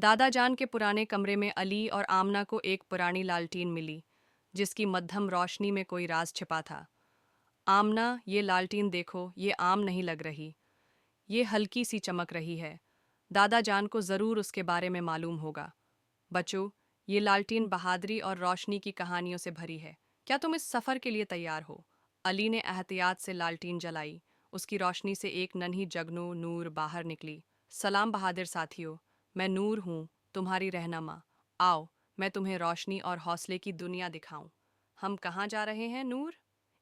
दादा जान के पुराने कमरे में अली और आमना को एक पुरानी लालटीन मिली, जिसकी मध्यम रोशनी में कोई राज छिपा था। आमना, ये लालटीन देखो, ये आम नहीं लग रही। ये हल्की सी चमक रही है। दादा जान को जरूर उसके बारे में मालूम होगा। बच्चों, ये लालटीन बहादुरी और रोशनी की कहानियों से भरी है। क्या तुम इस सफर के लिए तैयार हो? अली ने एहतियात से लालटीन जलाई। उसकी रोशनी से एक नन्ही जगनू नूर बाहर निकली। सलाम बहादुर साथियों, मैं नूर हूँ, तुम्हारी रहनुमा। आओ, मैं तुम्हें रोशनी और हौसले की दुनिया दिखाऊं। हम कहाँ जा रहे हैं नूर?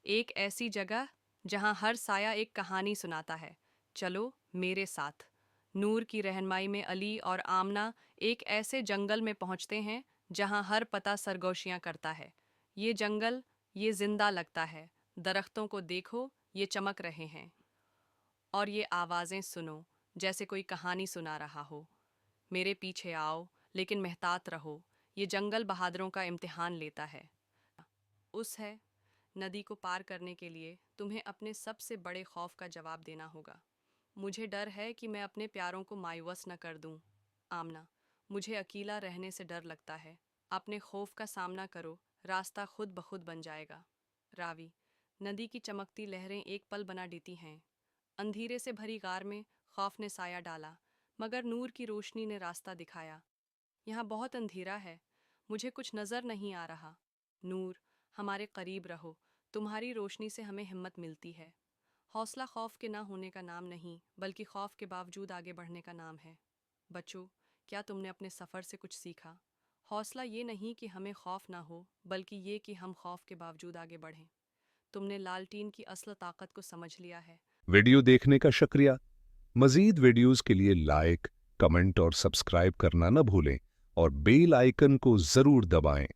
एक ऐसी जगह जहाँ हर साया एक कहानी सुनाता है। चलो मेरे साथ। नूर की रहनुमाई में अली और आमना एक ऐसे जंगल में पहुंचते हैं जहां हर पता सरगोशियां करता है। ये जंगल, ये जिंदा लगता है। दरख्तों को देखो, ये चमक रहे हैं। और ये आवाज़ें सुनो, जैसे कोई कहानी सुना रहा हो। मेरे पीछे आओ, लेकिन मेहतात रहो। ये जंगल बहादुरों का इम्तिहान लेता है। उस है, नदी को पार करने के लिए तुम्हें अपने सबसे बड़े खौफ का जवाब देना होगा। मुझे डर है कि मैं अपने प्यारों को मायूस न कर दूं। आमना, मुझे अकेला रहने से डर लगता है। अपने खौफ का सामना करो, रास्ता खुद ब खुद बन जाएगा। रावी, नदी की चमकती लहरें एक पल बना देती हैं। अंधेरे से भरी गार में खौफ ने साया डाला, मगर नूर की रोशनी ने रास्ता दिखाया। यहाँ बहुत अंधेरा है, मुझे कुछ नजर नहीं आ रहा। नूर, हमारे करीब रहो, तुम्हारी रोशनी से हमें हिम्मत मिलती है। हौसला खौफ के ना होने का नाम नहीं, बल्कि खौफ के बावजूद आगे बढ़ने का नाम है। बच्चों, क्या तुमने अपने सफ़र से कुछ सीखा? हौसला ये नहीं कि हमें खौफ ना हो, बल्कि ये कि हम खौफ के बावजूद आगे बढ़ें। तुमने लालटीन की असल ताकत को समझ लिया है। वीडियो देखने का शुक्रिया। मजीद वीडियोस के लिए लाइक, कमेंट और सब्सक्राइब करना न भूलें और बेल आइकन को जरूर दबाएं।